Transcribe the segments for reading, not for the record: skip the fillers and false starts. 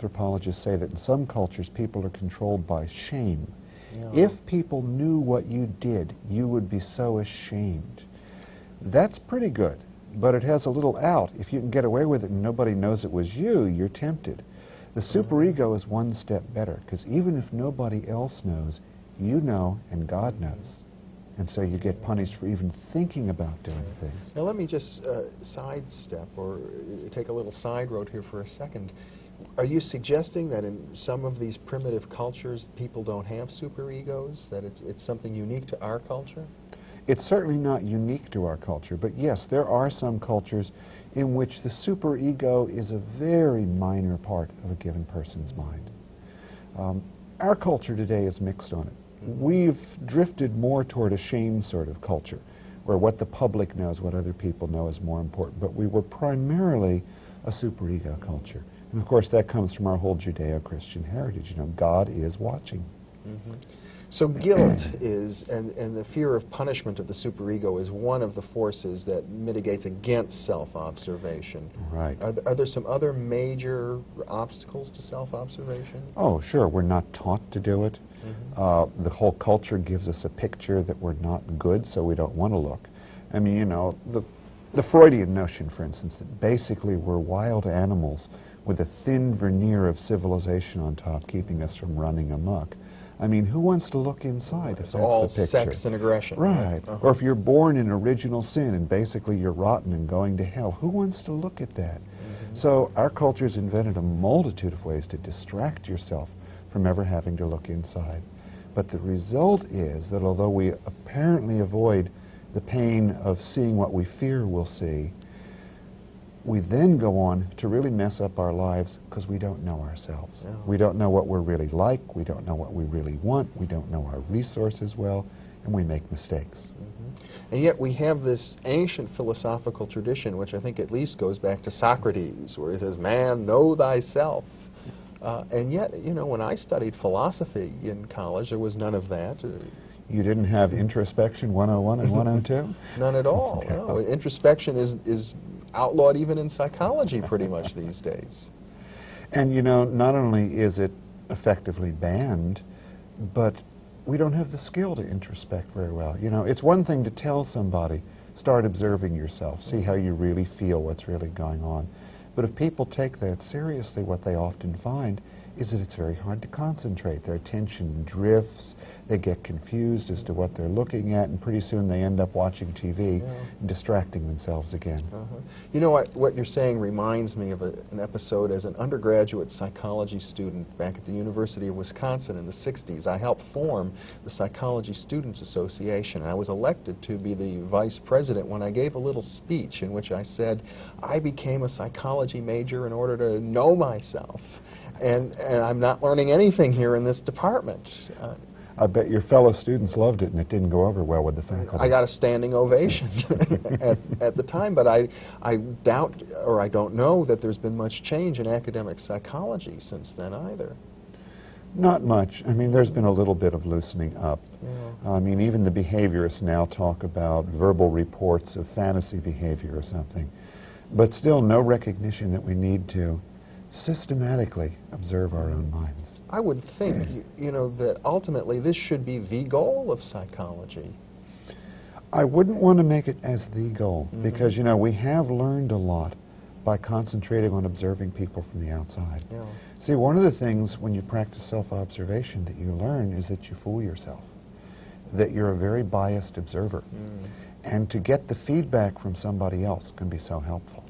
anthropologists say that in some cultures people are controlled by shame. Yeah. If people knew what you did, you would be so ashamed. That's pretty good, but it has a little out. If you can get away with it and nobody knows it was you, you're tempted. The superego is one step better, because even if nobody else knows, you know and God knows. And so you get punished for even thinking about doing things. Now let me just sidestep or take a little side road here for a second. Are you suggesting that in some of these primitive cultures people don't have superegos, that it's something unique to our culture? It's certainly not unique to our culture, but yes, there are some cultures in which the superego is a very minor part of a given person's mind. Our culture today is mixed on it. We've drifted more toward a shame sort of culture, where what the public knows, what other people know is more important, but we were primarily a superego culture. And of course that comes from our whole Judeo-Christian heritage. You know, God is watching. Mm-hmm. So guilt is, and the fear of punishment of the superego is one of the forces that mitigates against self-observation. Right. Are there some other major obstacles to self-observation? Oh, sure. We're not taught to do it. The whole culture gives us a picture that we're not good, so we don't want to look. I mean, you know, the Freudian notion, for instance, that basically we're wild animals with a thin veneer of civilization on top keeping us from running amok. I mean, who wants to look inside if that's all the picture? sex and aggression. Right. Or if you're born in original sin and basically you're rotten and going to hell, who wants to look at that? So our culture's invented a multitude of ways to distract yourself from ever having to look inside. But the result is that although we apparently avoid the pain of seeing what we fear we'll see, we then go on to really mess up our lives because we don't know ourselves. Yeah. We don't know what we're really like, we don't know what we really want, we don't know our resources well, and we make mistakes. And yet we have this ancient philosophical tradition, which I think at least goes back to Socrates, where he says, man, know thyself. And yet, you know, when I studied philosophy in college, there was none of that. You didn't have Introspection 101 and 102? None at all. Okay. No. Introspection is outlawed even in psychology pretty much these days. And you know, not only is it effectively banned, but we don't have the skill to introspect very well. You know, it's one thing to tell somebody, start observing yourself, see how you really feel, what's really going on. But if people take that seriously, what they often find is that it's very hard to concentrate. Their attention drifts, they get confused as to what they're looking at, and pretty soon they end up watching TV and distracting themselves again. You know what you're saying reminds me of an episode as an undergraduate psychology student back at the University of Wisconsin in the 60s. I helped form the Psychology Students Association, and I was elected to be the vice president when I gave a little speech in which I said, I became a psychology major in order to know myself. And I'm not learning anything here in this department. I bet your fellow students loved it and it didn't go over well with the faculty. I got a standing ovation at the time, but I doubt, or I don't know, that there's been much change in academic psychology since then either. Not much. I mean, there's been a little bit of loosening up. I mean, even the behaviorists now talk about verbal reports of fantasy behavior or something, but still no recognition that we need to systematically observe our own minds. I would think, you know, that ultimately this should be the goal of psychology. I wouldn't want to make it as the goal, because, you know, we have learned a lot by concentrating on observing people from the outside. Yeah. See, one of the things when you practice self-observation that you learn is that you fool yourself, that you're a very biased observer. And to get the feedback from somebody else can be so helpful.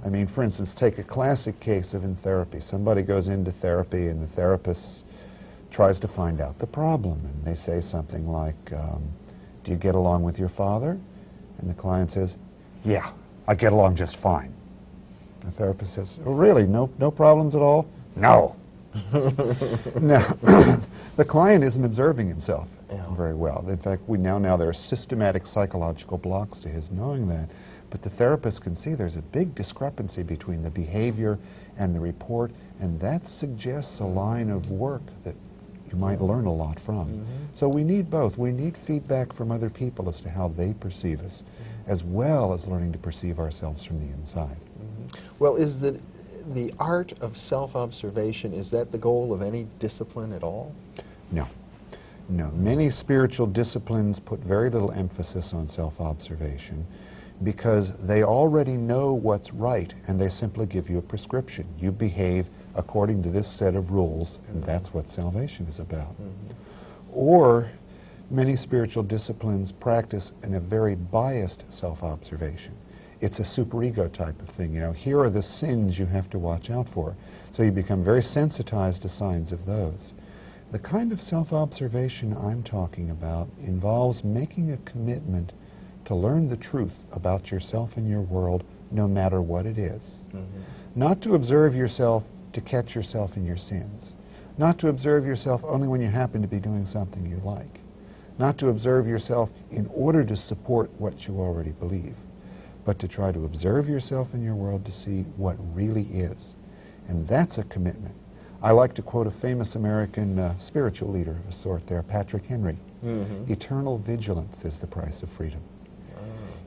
I mean, for instance, take a classic case of in therapy. Somebody goes into therapy and the therapist tries to find out the problem. And they say something like, do you get along with your father? And the client says, yeah, I get along just fine. The therapist says, oh, really, no problems at all? No. Now, the client isn't observing himself very well. In fact, now there are systematic psychological blocks to his knowing that. But the therapist can see there's a big discrepancy between the behavior and the report, and that suggests a line of work that you might learn a lot from. So we need both. We need feedback from other people as to how they perceive us, as well as learning to perceive ourselves from the inside. Well, is the the art of self-observation, is that the goal of any discipline at all? No. No. Many spiritual disciplines put very little emphasis on self-observation because they already know what's right and they simply give you a prescription. You behave according to this set of rules, and that's what salvation is about. Or many spiritual disciplines practice in a very biased self-observation. It's a superego type of thing. You know, here are the sins you have to watch out for. So you become very sensitized to signs of those. The kind of self-observation I'm talking about involves making a commitment to learn the truth about yourself and your world, no matter what it is. Not to observe yourself to catch yourself in your sins. Not to observe yourself only when you happen to be doing something you like. Not to observe yourself in order to support what you already believe, but to try to observe yourself and your world to see what really is. And that's a commitment. I like to quote a famous American spiritual leader of a sort there, Patrick Henry. Eternal vigilance is the price of freedom.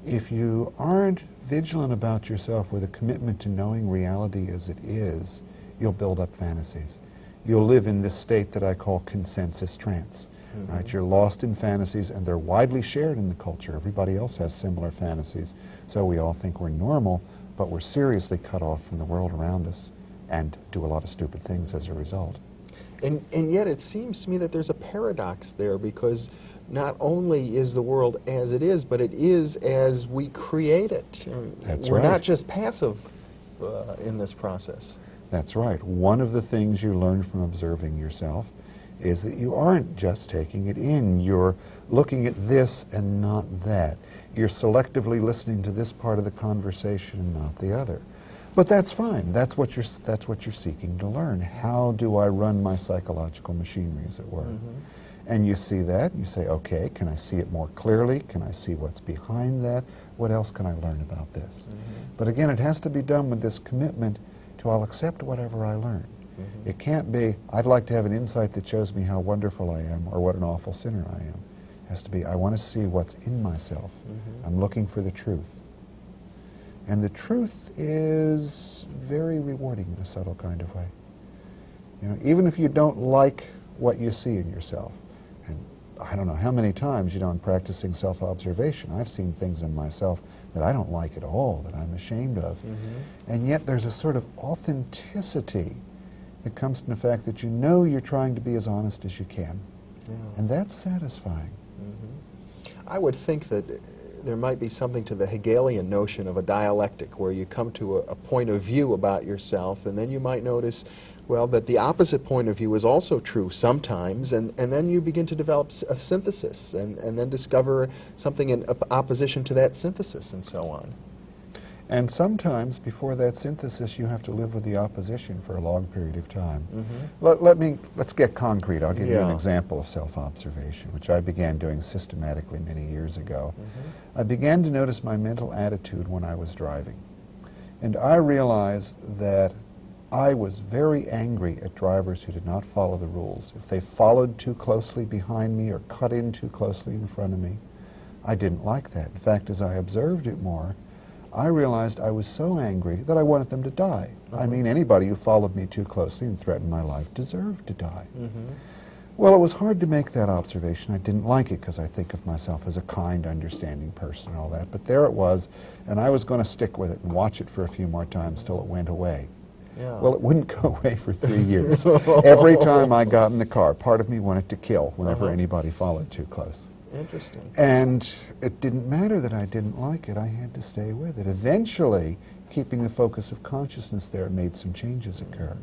If you aren't vigilant about yourself with a commitment to knowing reality as it is, you'll build up fantasies. You'll live in this state that I call consensus trance. Right? You're lost in fantasies, and they're widely shared in the culture. Everybody else has similar fantasies, so we all think we're normal, but we're seriously cut off from the world around us and do a lot of stupid things as a result. And yet it seems to me that there's a paradox there, because not only is the world as it is, but it is as we create it. That's We're right. not just passive in this process. That's right. One of the things you learn from observing yourself is that you aren't just taking it in. You're looking at this and not that. You're selectively listening to this part of the conversation and not the other. But that's fine. That's what you're seeking to learn. How do I run my psychological machinery, as it were? And you see that, and you say, okay, can I see it more clearly? Can I see what's behind that? What else can I learn about this? But again, it has to be done with this commitment to I'll accept whatever I learn. It can't be, I'd like to have an insight that shows me how wonderful I am or what an awful sinner I am. It has to be, I want to see what's in myself. I'm looking for the truth. And the truth is very rewarding in a subtle kind of way. You know, even if you don't like what you see in yourself, and I don't know how many times, you know, in practicing self-observation, I've seen things in myself that I don't like at all, that I'm ashamed of. And yet there's a sort of authenticity that comes from the fact that you know you're trying to be as honest as you can. And that's satisfying. I would think that there might be something to the Hegelian notion of a dialectic, where you come to a point of view about yourself, and then you might notice, well, that the opposite point of view is also true sometimes, and then you begin to develop a synthesis, and then discover something in opposition to that synthesis, and so on. And sometimes, before that synthesis, you have to live with the opposition for a long period of time. Let's get concrete. I'll give you an example of self-observation, which I began doing systematically many years ago. I began to notice my mental attitude when I was driving. And I realized that I was very angry at drivers who did not follow the rules. If they followed too closely behind me or cut in too closely in front of me, I didn't like that. In fact, as I observed it more, I realized I was so angry that I wanted them to die. I mean, anybody who followed me too closely and threatened my life deserved to die. Well, it was hard to make that observation. I didn't like it because I think of myself as a kind, understanding person and all that. But there it was, and I was going to stick with it and watch it for a few more times till it went away. Well, it wouldn't go away for 3 years. Every time I got in the car, part of me wanted to kill whenever anybody followed too close. Interesting. And it didn't matter that I didn't like it. I had to stay with it. Eventually, keeping the focus of consciousness there made some changes occur.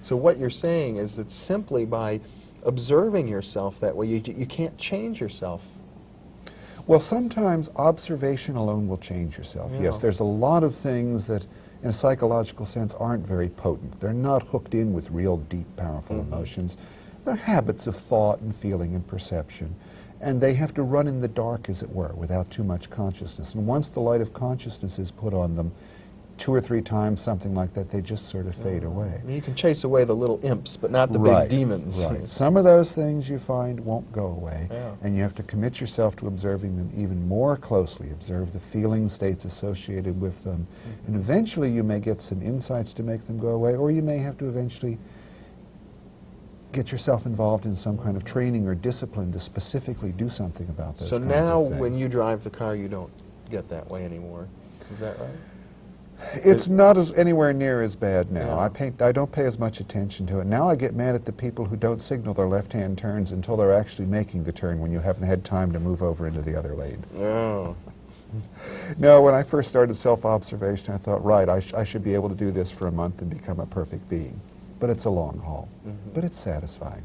So what you're saying is that simply by observing yourself that way, you can't change yourself. Well, sometimes observation alone will change yourself. Yes, there's a lot of things that, in a psychological sense, aren't very potent. They're not hooked in with real deep, powerful emotions. They're habits of thought and feeling and perception. And they have to run in the dark, as it were, without too much consciousness. And once the light of consciousness is put on them, 2 or 3 times, something like that, they just sort of fade away. I mean, you can chase away the little imps, but not the Right, big demons. Right. Some of those things you find won't go away, Yeah. and you have to commit yourself to observing them even more closely. Observe the feeling states associated with them, and eventually you may get some insights to make them go away, or you may have to eventually get yourself involved in some kind of training or discipline to specifically do something about those So kinds now, of things. when you drive the car, you don't get that way anymore. Is that right? It's not anywhere near as bad now. Yeah. I don't pay as much attention to it. Now I get mad at the people who don't signal their left-hand turns until they're actually making the turn when you haven't had time to move over into the other lane. Oh. No, when I first started self-observation, I thought, right, I should be able to do this for a month and become a perfect being. But it's a long haul. But it's satisfying.